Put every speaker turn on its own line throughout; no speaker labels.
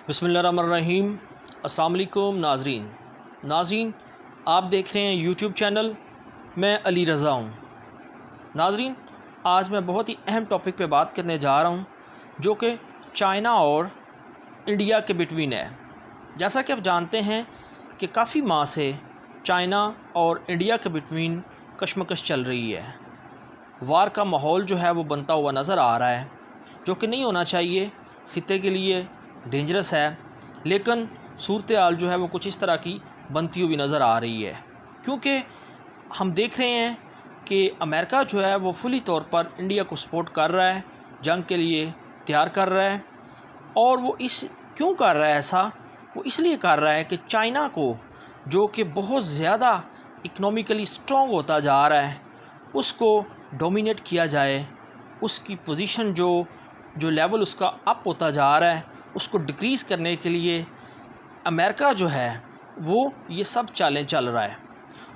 बिस्मिल्लाहिर्रहमानिर्रहीम। अस्सलाम वालेकुम नाज़रीन, आप देख रहे हैं यूट्यूब चैनल। मैं अली रज़ा हूँ। नाज़रीन, आज मैं बहुत ही अहम टॉपिक पे बात करने जा रहा हूँ जो कि चाइना और इंडिया के बिटवीन है। जैसा कि आप जानते हैं कि काफ़ी माह से चाइना और इंडिया के बिटवीन कशमकश चल रही है। वार का माहौल जो है वो बनता हुआ नज़र आ रहा है, जो कि नहीं होना चाहिए, ख़ित्ते के लिए डेंजरस है। लेकिन सूरत हाल जो है वो कुछ इस तरह की बनती हुई नज़र आ रही है, क्योंकि हम देख रहे हैं कि अमेरिका जो है वो फुली तौर पर इंडिया को सपोर्ट कर रहा है, जंग के लिए तैयार कर रहा है। और वो क्यों कर रहा है ऐसा? वो इसलिए कर रहा है कि चाइना को, जो कि बहुत ज़्यादा इकनॉमिकली स्ट्रॉन्ग होता जा रहा है, उसको डोमिनेट किया जाए। उसकी पोजीशन जो लेवल उसका अप होता जा रहा है, उसको डिक्रीज़ करने के लिए अमेरिका जो है वो ये सब चालें चल रहा है।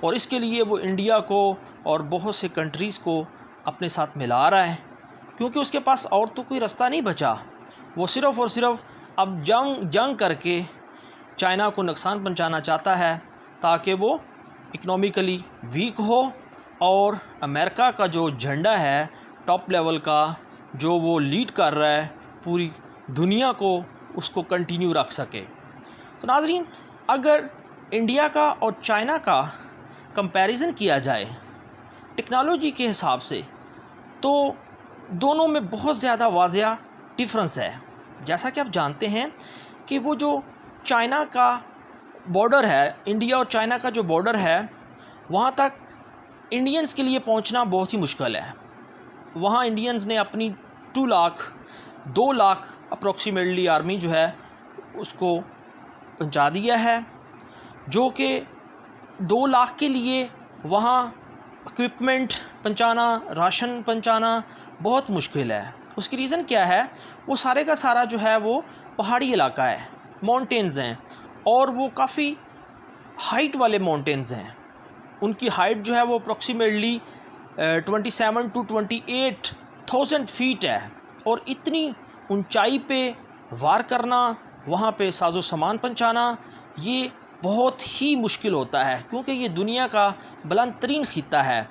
और इसके लिए वो इंडिया को और बहुत से कंट्रीज़ को अपने साथ मिला रहा है, क्योंकि उसके पास और तो कोई रास्ता नहीं बचा। वो सिर्फ़ और सिर्फ अब जंग करके चाइना को नुकसान पहुंचाना चाहता है, ताकि वो इकनॉमिकली वीक हो और अमेरिका का जो झंडा है टॉप लेवल का, जो वो लीड कर रहा है पूरी दुनिया को, उसको कंटिन्यू रख सके। तो नाज़रीन, अगर इंडिया का और चाइना का कंपैरिजन किया जाए टेक्नोलॉजी के हिसाब से, तो दोनों में बहुत ज़्यादा वाज़िया डिफरेंस है। जैसा कि आप जानते हैं कि वो जो चाइना का बॉर्डर है, इंडिया और चाइना का जो बॉर्डर है, वहाँ तक इंडियंस के लिए पहुँचना बहुत ही मुश्किल है। वहाँ इंडियंस ने अपनी 2 लाख अप्रॉक्सीमेटली आर्मी जो है उसको पहुंचा दिया है, जो कि 2 लाख के लिए वहाँ इक्विपमेंट पहुंचाना, राशन पहुंचाना बहुत मुश्किल है। उसकी रीज़न क्या है? वो सारे का सारा जो है वो पहाड़ी इलाका है, माउंटेन्स हैं, और वो काफ़ी हाइट वाले माउंटेन्स हैं। उनकी हाइट जो है वो अप्रॉक्सीमेटली 27 to 28,000 फीट है। और इतनी ऊंचाई पे वार करना, वहाँ पे साजो सामान पहुँचाना, ये बहुत ही मुश्किल होता है, क्योंकि ये दुनिया का बुलंद तरीन खित्ता है।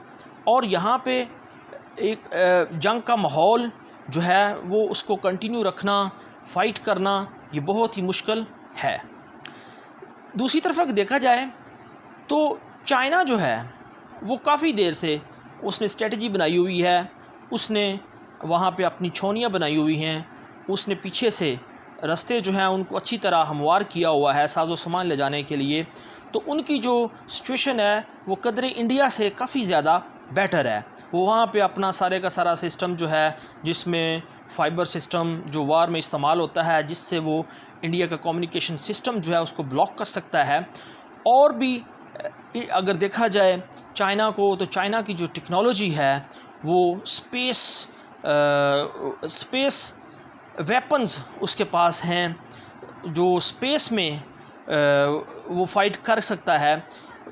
और यहाँ पे एक जंग का माहौल जो है वो उसको कंटिन्यू रखना, फ़ाइट करना, ये बहुत ही मुश्किल है। दूसरी तरफ अगर देखा जाए तो चाइना जो है वो काफ़ी देर से उसने स्ट्रेटजी बनाई हुई है, उसने वहाँ पे अपनी छावनियाँ बनाई हुई हैं, उसने पीछे से रास्ते जो हैं उनको अच्छी तरह हमवार किया हुआ है साजो सामान ले जाने के लिए। तो उनकी जो सिचुएशन है वो कदरे इंडिया से काफ़ी ज़्यादा बेटर है। वो वहाँ पे अपना सारे का सारा सिस्टम जो है, जिसमें फ़ाइबर सिस्टम जो वार में इस्तेमाल होता है, जिससे वो इंडिया का कम्युनिकेशन सिस्टम जो है उसको ब्लॉक कर सकता है। और भी अगर देखा जाए चाइना को, तो चाइना की जो टेक्नोलॉजी है वो स्पेस वेपन्स उसके पास हैं, जो स्पेस में वो फ़ाइट कर सकता है,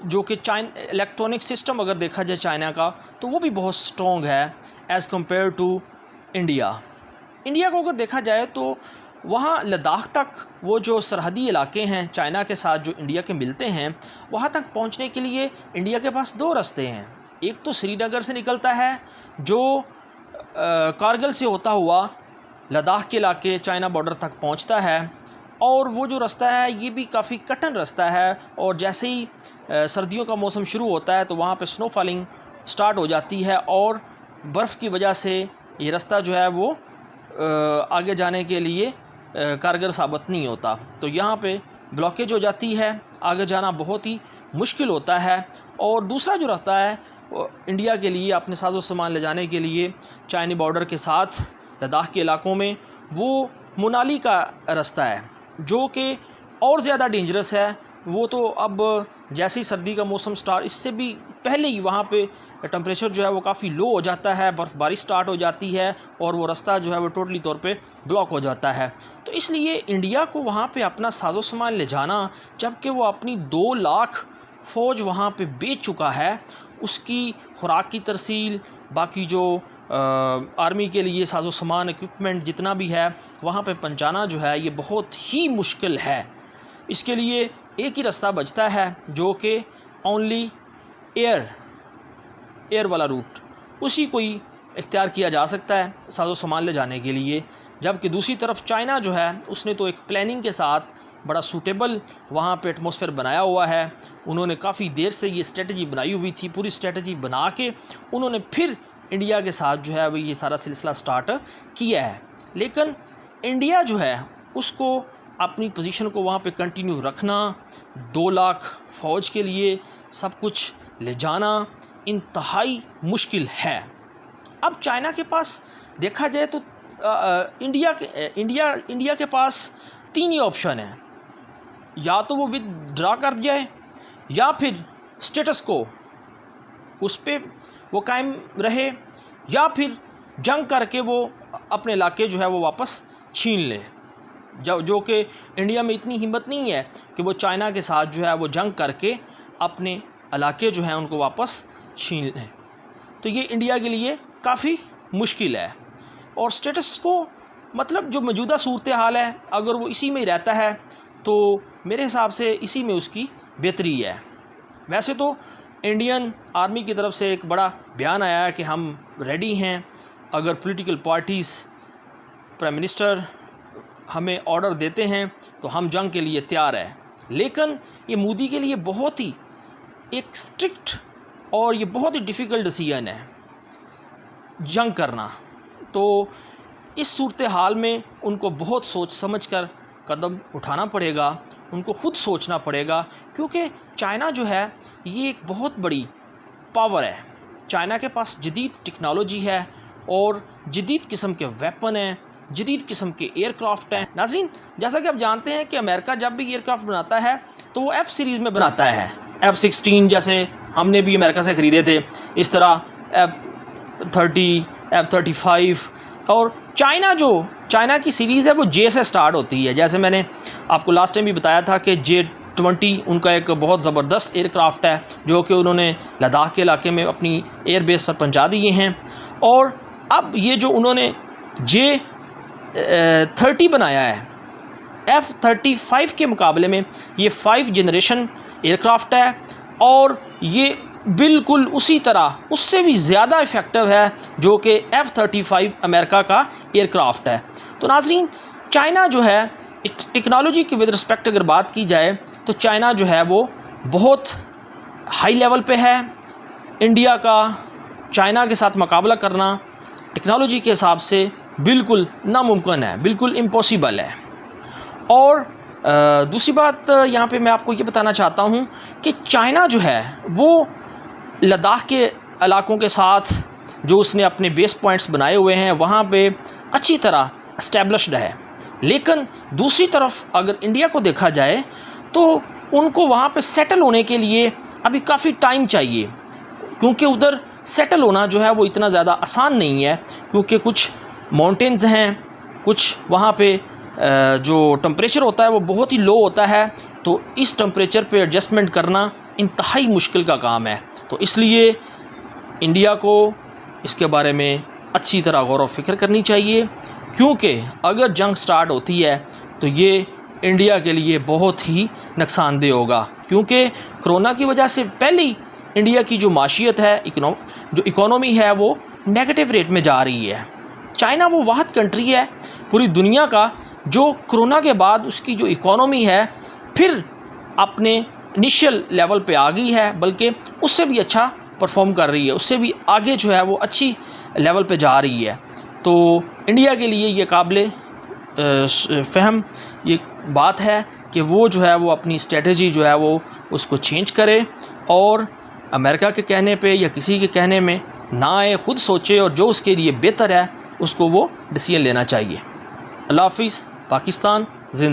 जो कि इलेक्ट्रॉनिक सिस्टम अगर देखा जाए चाइना का, तो वो भी बहुत स्ट्रॉन्ग है एज़ कम्पेयर टू इंडिया को अगर देखा जाए तो वहाँ लद्दाख तक वो जो सरहदी इलाके हैं चाइना के साथ जो इंडिया के मिलते हैं, वहाँ तक पहुँचने के लिए इंडिया के पास 2 रास्ते हैं। एक तो श्रीनगर से निकलता है, जो कारगिल से होता हुआ लद्दाख के इलाके चाइना बॉर्डर तक पहुँचता है। और वो जो रास्ता है ये भी काफ़ी कठिन रास्ता है, और जैसे ही सर्दियों का मौसम शुरू होता है तो वहाँ पे स्नो फॉलिंग स्टार्ट हो जाती है, और बर्फ़ की वजह से ये रास्ता जो है वो आगे जाने के लिए कारगर साबित नहीं होता। तो यहाँ पे ब्लॉकेज हो जाती है, आगे जाना बहुत ही मुश्किल होता है। और दूसरा जो रास्ता है इंडिया के लिए अपने साजो सामान ले जाने के लिए चाइनी बॉर्डर के साथ लद्दाख के इलाकों में, वो मनाली का रास्ता है, जो कि और ज़्यादा डेंजरस है। वो तो अब जैसे ही सर्दी का मौसम स्टार्ट, इससे भी पहले ही वहाँ पे टेम्परेचर जो है वो काफ़ी लो हो जाता है, बर्फ़बारी स्टार्ट हो जाती है, और वो रास्ता जो है वो टोटली तौर पे ब्लॉक हो जाता है। तो इसलिए इंडिया को वहाँ पे अपना साजो सामान ले जाना, जबकि वो अपनी 2 लाख फ़ौज वहाँ पे बेच चुका है, उसकी खुराक की तरसील, बाकी जो आर्मी के लिए साजो सामान इक्विपमेंट जितना भी है वहाँ पे पहुँचाना जो है ये बहुत ही मुश्किल है। इसके लिए एक ही रास्ता बचता है जो कि ओनली एयर वाला रूट, उसी को ही इख्तियार किया जा सकता है साजो सामान ले जाने के लिए। जबकि दूसरी तरफ चाइना जो है उसने तो एक प्लानिंग के साथ बड़ा सूटेबल वहाँ पे एटमॉस्फेयर बनाया हुआ है। उन्होंने काफ़ी देर से ये स्ट्रेटजी बनाई हुई थी, पूरी स्ट्रेटजी बना के उन्होंने फिर इंडिया के साथ जो है वो ये सारा सिलसिला स्टार्ट किया है। लेकिन इंडिया जो है उसको अपनी पोजीशन को वहाँ पे कंटिन्यू रखना, 2 लाख फ़ौज के लिए सब कुछ ले जाना इंतहाई मुश्किल है। अब चाइना के पास देखा जाए तो इंडिया के पास 3 ही ऑप्शन है, या तो वो विदड्रा कर जाए, या फिर स्टेटस को उस पर वो कायम रहे, या फिर जंग करके वो अपने इलाके जो है वो वापस छीन ले। जो कि इंडिया में इतनी हिम्मत नहीं है कि वो चाइना के साथ जो है वो जंग करके अपने इलाके जो हैं उनको वापस छीन लें। तो ये इंडिया के लिए काफ़ी मुश्किल है। और स्टेटस को मतलब जो मौजूदा सूरत हाल है अगर वो इसी में ही रहता है तो मेरे हिसाब से इसी में उसकी बेहतरी है। वैसे तो इंडियन आर्मी की तरफ से एक बड़ा बयान आया है कि हम रेडी हैं, अगर पॉलिटिकल पार्टीज़ प्राइम मिनिस्टर हमें ऑर्डर देते हैं तो हम जंग के लिए तैयार है। लेकिन ये मोदी के लिए बहुत ही एक स्ट्रिक्ट और ये बहुत ही डिफ़िकल्ट डिसीजन है जंग करना। तो इस सूरत हाल में उनको बहुत सोच समझ कर कदम उठाना पड़ेगा, उनको ख़ुद सोचना पड़ेगा, क्योंकि चाइना जो है ये एक बहुत बड़ी पावर है। चाइना के पास जदीद टेक्नोलॉजी है और जदीद किस्म के वेपन हैं, जदीद किस्म के एयरक्राफ्ट हैं। नाज़रीन, जैसा कि आप जानते हैं कि अमेरिका जब भी एयरक्राफ्ट बनाता है तो वो F सीरीज़ में बनाता है। F-16 जैसे हमने भी अमेरिका से ख़रीदे थे, इस तरह F-30, F-35। और चाइना की सीरीज़ है वो J से स्टार्ट होती है। जैसे मैंने आपको लास्ट टाइम भी बताया था कि J-20 उनका एक बहुत ज़बरदस्त एयरक्राफ्ट है जो कि उन्होंने लद्दाख के इलाके में अपनी एयरबेस पर पहुंचा दिए हैं। और अब ये जो उन्होंने J-30 बनाया है F-35 के मुकाबले में ये 5th जनरेशन एयरक्राफ्ट है और ये बिल्कुल उसी तरह उससे भी ज़्यादा इफ़ेक्टिव है जो कि F-35 अमेरिका का एयरक्राफ्ट है। तो नाज़रीन, चाइना जो है टेक्नोलॉजी की विद रिस्पेक्ट अगर बात की जाए तो चाइना जो है वो बहुत हाई लेवल पे है। इंडिया का चाइना के साथ मुकाबला करना टेक्नोलॉजी के हिसाब से बिल्कुल नामुमकिन है, बिल्कुल इम्पॉसिबल है। और दूसरी बात यहाँ पे मैं आपको ये बताना चाहता हूँ कि चाइना जो है वो लद्दाख के इलाकों के साथ जो उसने अपने बेस पॉइंट्स बनाए हुए हैं वहाँ पे अच्छी तरह इस्टेब्लिश्ड है। लेकिन दूसरी तरफ अगर इंडिया को देखा जाए तो उनको वहाँ पे सेटल होने के लिए अभी काफ़ी टाइम चाहिए, क्योंकि उधर सेटल होना जो है वो इतना ज़्यादा आसान नहीं है, क्योंकि कुछ माउंटेन्स हैं, कुछ वहाँ पे जो टेम्परेचर होता है वो बहुत ही लो होता है। तो इस टेम्परेचर पे एडजस्टमेंट करना इंतहाई मुश्किल का काम है। तो इसलिए इंडिया को इसके बारे में अच्छी तरह गौर व फिक्र करनी चाहिए, क्योंकि अगर जंग स्टार्ट होती है तो ये इंडिया के लिए बहुत ही नुकसानदेह होगा। क्योंकि कोरोना की वजह से पहले ही इंडिया की जो माशियत है, जो इकोनॉमी है वो नेगेटिव रेट में जा रही है। चाइना वो वाहिद कंट्री है पूरी दुनिया का जो कोरोना के बाद उसकी जो इकोनॉमी है फिर अपने इनिशियल लेवल पे आ गई है, बल्कि उससे भी अच्छा परफॉर्म कर रही है, उससे भी आगे जो है वो अच्छी लेवल पे जा रही है। तो इंडिया के लिए ये काबिल फ़हम ये बात है कि वो जो है वो अपनी स्ट्रेटजी जो है वो उसको चेंज करे और अमेरिका के कहने पे या किसी के कहने में ना आए, ख़ुद सोचे और जो उसके लिए बेहतर है उसको वो डिसीजन लेना चाहिए। अल्लाह हाफ़िज़। पाकिस्तान जिंदा।